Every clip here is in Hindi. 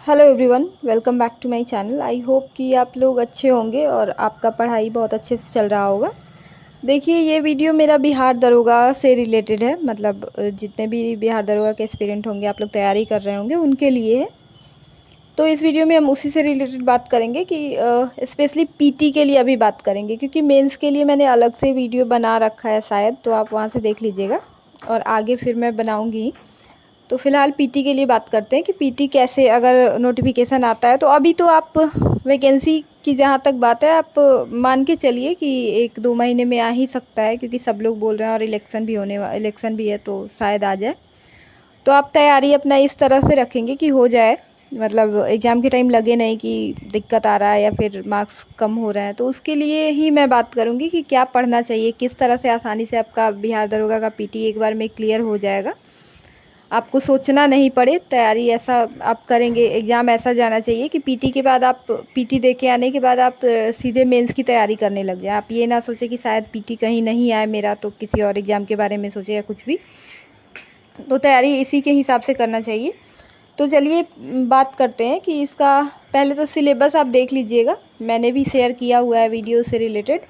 Hello everyone, welcome back to my channel. I hope कि आप लोग अच्छे होंगे और आपका पढ़ाई बहुत अच्छे से चल रहा होगा। देखिए, ये वीडियो मेरा बिहार दरोगा से रिलेटेड है। मतलब जितने भी बिहार दरोगा के एस्पिरेंट होंगे, आप लोग तैयारी कर रहे होंगे, उनके लिए है। तो इस वीडियो में हम उसी से रिलेटेड बात करेंगे कि स्पेशली पीटी के लिए अभी बात करेंगे, क्योंकि मेंस के लिए मैंने अलग से वीडियो बना रखा है शायद, तो आप वहाँ से देख लीजिएगा और आगे फिर मैं बनाऊँगी। तो फ़िलहाल पीटी के लिए बात करते हैं कि पीटी कैसे अगर नोटिफिकेशन आता है। तो अभी तो आप वैकेंसी की जहाँ तक बात है, आप मान के चलिए कि 1-2 महीने में आ ही सकता है, क्योंकि सब लोग बोल रहे हैं और इलेक्शन भी है, तो शायद आ जाए। तो आप तैयारी अपना इस तरह से रखेंगे कि हो जाए, मतलब एग्ज़ाम के टाइम लगे नहीं कि दिक्कत आ रहा है या फिर मार्क्स कम हो रहे हैं। तो उसके लिए ही मैं बात करूँगी कि क्या पढ़ना चाहिए, किस तरह से आसानी से आपका बिहार दरोगा का पीटी एक बार में क्लियर हो जाएगा, आपको सोचना नहीं पड़े। तैयारी ऐसा आप करेंगे, एग्ज़ाम ऐसा जाना चाहिए कि पीटी के बाद आप पीटी दे के आने के बाद आप सीधे मेंस की तैयारी करने लग जाए। आप ये ना सोचें कि शायद पीटी कहीं नहीं आए मेरा, तो किसी और एग्ज़ाम के बारे में सोचें या कुछ भी। तो तैयारी इसी के हिसाब से करना चाहिए। तो चलिए बात करते हैं कि इसका पहले तो सिलेबस आप देख लीजिएगा, मैंने भी शेयर किया हुआ है वीडियो से रिलेटेड।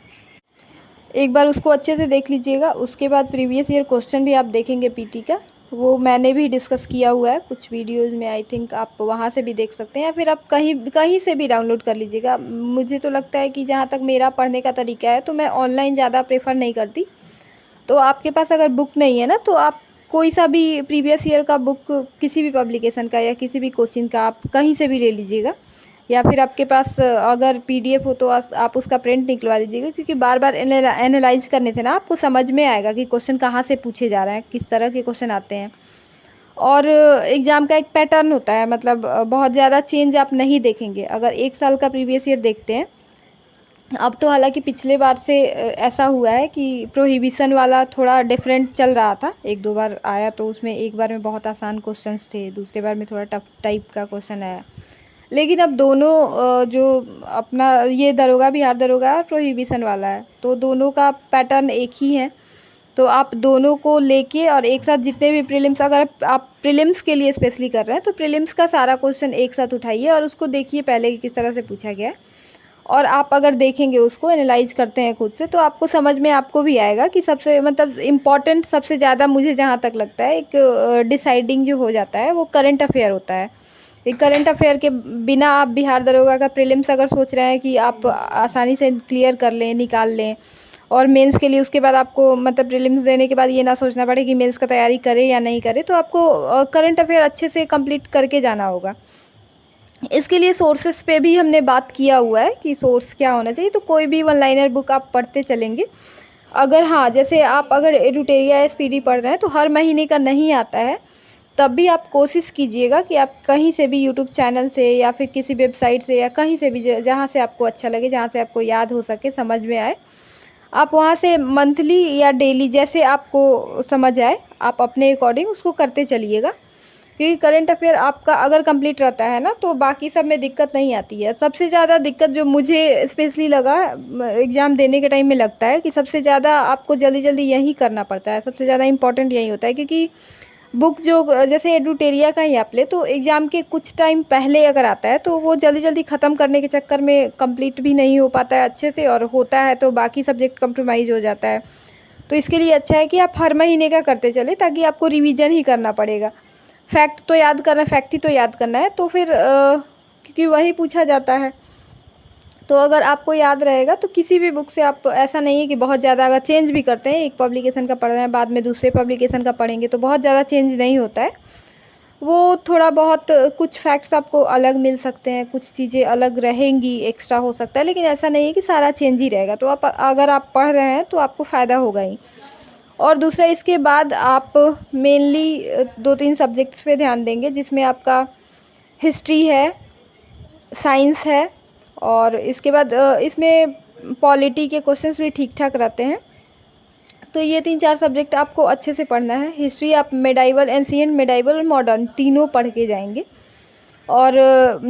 एक बार उसको अच्छे से देख लीजिएगा। उसके बाद प्रीवियस ईयर क्वेश्चन भी आप देखेंगे पीटी का, वो मैंने भी डिस्कस किया हुआ है कुछ वीडियोज़ में। आई थिंक आप वहाँ से भी देख सकते हैं या फिर आप कहीं कहीं से भी डाउनलोड कर लीजिएगा। मुझे तो लगता है कि जहाँ तक मेरा पढ़ने का तरीका है, तो मैं ऑनलाइन ज़्यादा प्रेफर नहीं करती। तो आपके पास अगर बुक नहीं है ना, तो आप कोई सा भी प्रीवियस ईयर का बुक, किसी भी पब्लिकेशन का या किसी भी कोचिंग का, आप कहीं से भी ले लीजिएगा। या फिर आपके पास अगर पीडीएफ हो तो आप उसका प्रिंट निकलवा लीजिएगा, क्योंकि बार बार एनालाइज करने से ना आपको समझ में आएगा कि क्वेश्चन कहाँ से पूछे जा रहे हैं, किस तरह के क्वेश्चन आते हैं। और एग्ज़ाम का एक पैटर्न होता है, मतलब बहुत ज़्यादा चेंज आप नहीं देखेंगे अगर 1 साल का प्रीवियस ईयर देखते हैं। अब तो हालांकि पिछले बार से ऐसा हुआ है कि प्रोहिबिशन वाला थोड़ा डिफरेंट चल रहा था। 1-2 बार आया, तो उसमें एक बार में बहुत आसान क्वेश्चंस थे, दूसरे बार में थोड़ा टफ टाइप का क्वेश्चन आया। लेकिन अब दोनों जो अपना ये दरोगा, बिहार दरोगा और प्रोहिबिशन वाला है, तो दोनों का पैटर्न एक ही है। तो आप दोनों को लेके और एक साथ जितने भी प्रीलिम्स, अगर आप प्रीलिम्स के लिए स्पेशली कर रहे हैं, तो प्रीलिम्स का सारा क्वेश्चन एक साथ उठाइए और उसको देखिए पहले कि किस तरह से पूछा गया है। और आप अगर देखेंगे, उसको एनालाइज करते हैं खुद से, तो आपको समझ में आपको भी आएगा कि सबसे मतलब इम्पॉर्टेंट, सबसे ज़्यादा मुझे जहाँ तक लगता है एक डिसाइडिंग जो हो जाता है, वो करंट अफेयर होता है। एक करंट अफेयर के बिना आप बिहार दरोगा का प्रीलिम्स अगर सोच रहे हैं कि आप आसानी से क्लियर कर लें, निकाल लें, और मेंस के लिए उसके बाद आपको मतलब प्रीलिम्स देने के बाद ये ना सोचना पड़े कि मेंस का तैयारी करें या नहीं करें, तो आपको करंट अफेयर अच्छे से कंप्लीट करके जाना होगा। इसके लिए सोर्सेस पे भी हमने बात किया हुआ है कि सोर्स क्या होना चाहिए। तो कोई भी वन लाइनर बुक आप पढ़ते चलेंगे। अगर हाँ, जैसे आप अगर एडुटेरिया एसपीडी पढ़ रहे हैं तो हर महीने का नहीं आता है, तब भी आप कोशिश कीजिएगा कि आप कहीं से भी यूट्यूब चैनल से या फिर किसी वेबसाइट से या कहीं से भी, जहाँ से आपको अच्छा लगे, जहाँ से आपको याद हो सके, समझ में आए, आप वहाँ से मंथली या डेली जैसे आपको समझ आए, आप अपने अकॉर्डिंग उसको करते चलिएगा। क्योंकि करंट अफेयर आपका अगर कंप्लीट रहता है ना, तो बाकी सब में दिक्कत नहीं आती है। सबसे ज़्यादा दिक्कत जो मुझे स्पेशली लगा एग्ज़ाम देने के टाइम में, लगता है कि सबसे ज़्यादा आपको जल्दी जल्दी यही करना पड़ता है, सबसे ज़्यादा इंपॉर्टेंट यही होता है। क्योंकि बुक जो जैसे एडुटेरिया का ही आप ले, तो एग्ज़ाम के कुछ टाइम पहले अगर आता है, तो वो जल्दी जल्दी ख़त्म करने के चक्कर में कंप्लीट भी नहीं हो पाता है अच्छे से, और होता है तो बाकी सब्जेक्ट कंप्रोमाइज़ हो जाता है। तो इसके लिए अच्छा है कि आप हर महीने का करते चले, ताकि आपको रिवीजन ही करना पड़ेगा। फैक्ट ही तो याद करना है, तो फिर क्योंकि वही पूछा जाता है, तो अगर आपको याद रहेगा तो किसी भी बुक से आप, ऐसा नहीं है कि बहुत ज़्यादा अगर चेंज भी करते हैं, एक पब्लिकेशन का पढ़ रहे हैं, बाद में दूसरे पब्लिकेशन का पढ़ेंगे, तो बहुत ज़्यादा चेंज नहीं होता है। वो थोड़ा बहुत कुछ फैक्ट्स आपको अलग मिल सकते हैं, कुछ चीज़ें अलग रहेंगी, एक्स्ट्रा हो सकता है, लेकिन ऐसा नहीं है कि सारा चेंज ही रहेगा। तो आप अगर आप पढ़ रहे हैं तो आपको फ़ायदा होगा ही। और दूसरा, इसके बाद आप मेनली 2-3 सब्जेक्ट्स पे ध्यान देंगे, जिसमें आपका हिस्ट्री है, साइंस है, और इसके बाद इसमें पॉलिटी के क्वेश्चंस भी ठीक ठाक रहते हैं। तो ये 3-4 सब्जेक्ट आपको अच्छे से पढ़ना है। हिस्ट्री आप मेडाइवल, एंशिएंट, मेडाइवल और मॉडर्न तीनों पढ़ के जाएंगे। और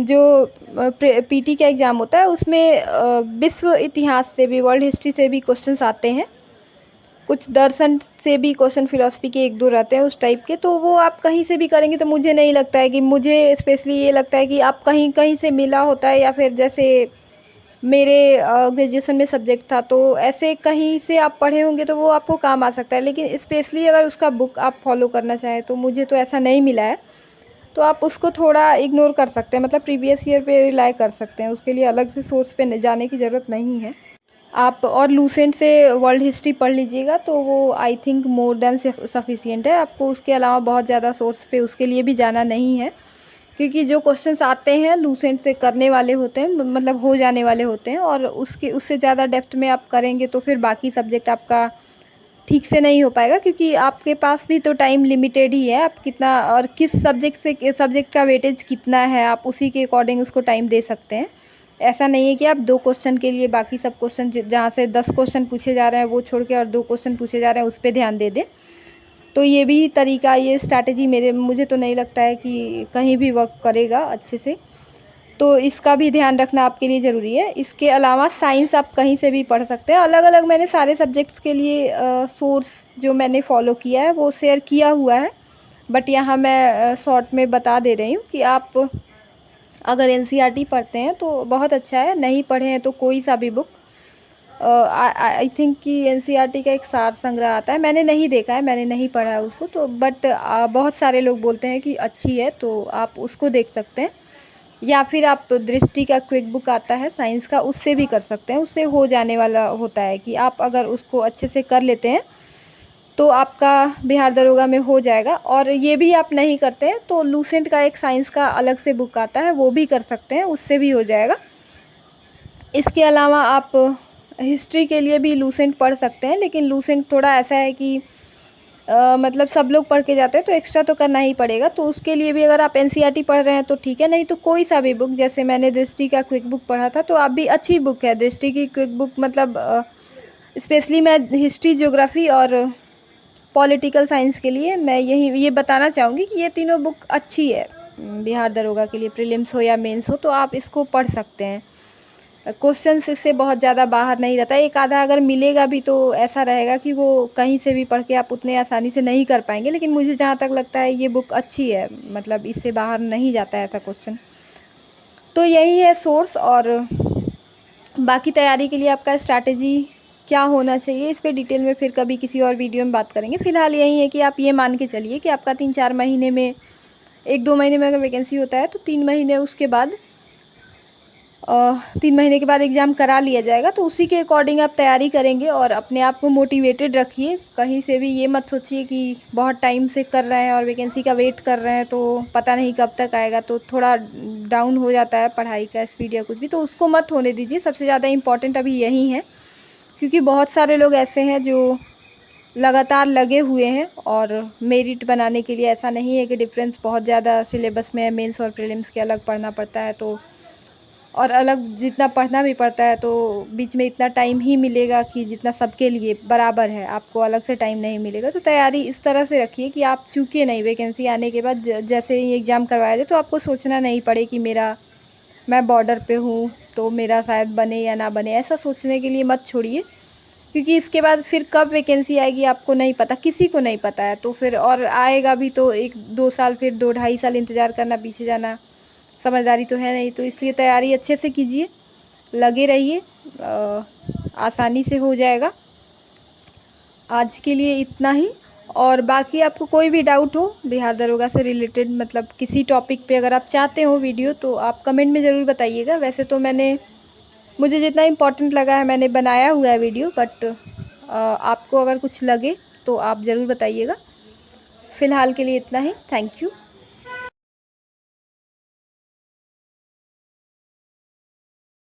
जो पीटी का एग्ज़ाम होता है, उसमें विश्व इतिहास से भी, वर्ल्ड हिस्ट्री से भी क्वेश्चंस आते हैं। कुछ दर्शन से भी क्वेश्चन फिलॉसफी के 1-2 रहते हैं उस टाइप के, तो वो आप कहीं से भी करेंगे तो मुझे नहीं लगता है कि, मुझे स्पेशली ये लगता है कि आप कहीं कहीं से मिला होता है, या फिर जैसे मेरे ग्रेजुएशन में सब्जेक्ट था तो ऐसे कहीं से आप पढ़े होंगे तो वो आपको काम आ सकता है। लेकिन स्पेशली अगर उसका बुक आप फॉलो करना चाहें तो मुझे तो ऐसा नहीं मिला है, तो आप उसको थोड़ा इग्नोर कर सकते हैं, मतलब प्रीवियस ईयर पे रिलाई कर सकते हैं, उसके लिए अलग से सोर्स पे जाने की ज़रूरत नहीं है। आप और लूसेंट से वर्ल्ड हिस्ट्री पढ़ लीजिएगा तो वो I think more than sufficient है, आपको उसके अलावा बहुत ज़्यादा सोर्स पे उसके लिए भी जाना नहीं है, क्योंकि जो क्वेश्चंस आते हैं लूसेंट से करने वाले होते हैं, मतलब हो जाने वाले होते हैं, और उससे ज़्यादा डेप्थ में आप करेंगे तो फिर बाकी सब्जेक्ट आपका ठीक से नहीं हो पाएगा, क्योंकि आपके पास भी तो टाइम लिमिटेड ही है, आप कितना और किस सब्जेक्ट का वेटेज कितना है आप उसी के अकॉर्डिंग उसको टाइम दे सकते हैं। ऐसा नहीं है कि आप 2 क्वेश्चन के लिए बाकी सब क्वेश्चन जहाँ से 10 क्वेश्चन पूछे जा रहे हैं वो छोड़ के और 2 क्वेश्चन पूछे जा रहे हैं उस पर ध्यान दे दें। तो ये भी तरीका, ये स्ट्रैटेजी मुझे तो नहीं लगता है कि कहीं भी वर्क करेगा अच्छे से, तो इसका भी ध्यान रखना आपके लिए ज़रूरी है। इसके अलावा साइंस आप कहीं से भी पढ़ सकते हैं, अलग अलग मैंने सारे सब्जेक्ट्स के लिए सोर्स जो मैंने फॉलो किया है वो शेयर किया हुआ है, बट यहाँ मैं शॉर्ट में बता दे रही हूँ कि आप अगर एनसीईआरटी पढ़ते हैं तो बहुत अच्छा है, नहीं पढ़े हैं तो कोई सा भी बुक, आई थिंक कि एनसीईआरटी का एक सार संग्रह आता है, मैंने नहीं देखा है, मैंने नहीं पढ़ा है उसको, तो बट बहुत सारे लोग बोलते हैं कि अच्छी है, तो आप उसको देख सकते हैं, या फिर आप दृष्टि का क्विक बुक आता है साइंस का, उससे भी कर सकते हैं, उससे हो जाने वाला होता है कि आप अगर उसको अच्छे से कर लेते हैं तो आपका बिहार दरोगा में हो जाएगा। और ये भी आप नहीं करते हैं तो लूसेंट का एक साइंस का अलग से बुक आता है, वो भी कर सकते हैं, उससे भी हो जाएगा। इसके अलावा आप हिस्ट्री के लिए भी लूसेंट पढ़ सकते हैं, लेकिन लूसेंट थोड़ा ऐसा है कि मतलब सब लोग पढ़ के जाते हैं तो एक्स्ट्रा तो करना ही पड़ेगा, तो उसके लिए भी अगर आप एनसीईआरटी पढ़ रहे हैं तो ठीक है, नहीं तो कोई सा भी बुक, जैसे मैंने दृष्टि का क्विक बुक पढ़ा था तो आप भी, अच्छी बुक है दृष्टि की क्विक बुक, मतलब स्पेशली मैं हिस्ट्री, ज्योग्राफी और पॉलिटिकल साइंस के लिए मैं ये बताना चाहूँगी कि ये तीनों बुक अच्छी है बिहार दरोगा के लिए, प्रीलिम्स हो या मेंस हो, तो आप इसको पढ़ सकते हैं। क्वेश्चंस इससे बहुत ज़्यादा बाहर नहीं रहता, एक आधा अगर मिलेगा भी तो ऐसा रहेगा कि वो कहीं से भी पढ़ के आप उतने आसानी से नहीं कर पाएंगे, लेकिन मुझे जहाँ तक लगता है ये बुक अच्छी है, मतलब इससे बाहर नहीं जाता है ऐसा क्वेश्चन। तो यही है सोर्स, और बाकी तैयारी के लिए आपका स्ट्रैटेजी क्या होना चाहिए इस पर डिटेल में फिर कभी किसी और वीडियो में बात करेंगे। फ़िलहाल यही है कि आप ये मान के चलिए कि आपका 3-4 महीने में, 1-2 महीने में अगर वैकेंसी होता है तो 3 महीने उसके बाद 3 महीने के बाद एग्ज़ाम करा लिया जाएगा, तो उसी के अकॉर्डिंग आप तैयारी करेंगे और अपने आप को मोटिवेटेड रखिए। कहीं से भी ये मत सोचिए कि बहुत टाइम से कर रहे हैं और वैकेंसी का वेट कर रहे हैं तो पता नहीं कब तक आएगा, तो थोड़ा डाउन हो जाता है पढ़ाई का स्पीड या कुछ भी, तो उसको मत होने दीजिए। सबसे ज़्यादा इम्पॉर्टेंट अभी यही है, क्योंकि बहुत सारे लोग ऐसे हैं जो लगातार लगे हुए हैं, और मेरिट बनाने के लिए ऐसा नहीं है कि डिफरेंस बहुत ज़्यादा सिलेबस में है, मेंस और प्रीलिम्स के अलग पढ़ना पड़ता है, तो और अलग जितना पढ़ना भी पड़ता है तो बीच में इतना टाइम ही मिलेगा कि जितना सबके लिए बराबर है, आपको अलग से टाइम नहीं मिलेगा। तो तैयारी इस तरह से रखिए कि आप चूके नहीं, वैकेंसी आने के बाद जैसे ही एग्ज़ाम करवाया जाए तो आपको सोचना नहीं पड़े कि मैं बॉर्डर पे हूँ तो मेरा शायद बने या ना बने, ऐसा सोचने के लिए मत छोड़िए, क्योंकि इसके बाद फिर कब वैकेंसी आएगी आपको नहीं पता, किसी को नहीं पता है, तो फिर और आएगा भी तो 1-2 साल, फिर 2-2.5 साल इंतज़ार करना, पीछे जाना समझदारी तो है नहीं। तो इसलिए तैयारी अच्छे से कीजिए, लगे रहिए, आसानी से हो जाएगा। आज के लिए इतना ही, और बाकी आपको कोई भी डाउट हो बिहार दरोगा से रिलेटेड, मतलब किसी टॉपिक पे अगर आप चाहते हो वीडियो तो आप कमेंट में ज़रूर बताइएगा। वैसे तो मुझे जितना इम्पोर्टेंट लगा है मैंने बनाया हुआ है वीडियो, बट आपको अगर कुछ लगे तो आप ज़रूर बताइएगा। फ़िलहाल के लिए इतना ही, थैंक यू।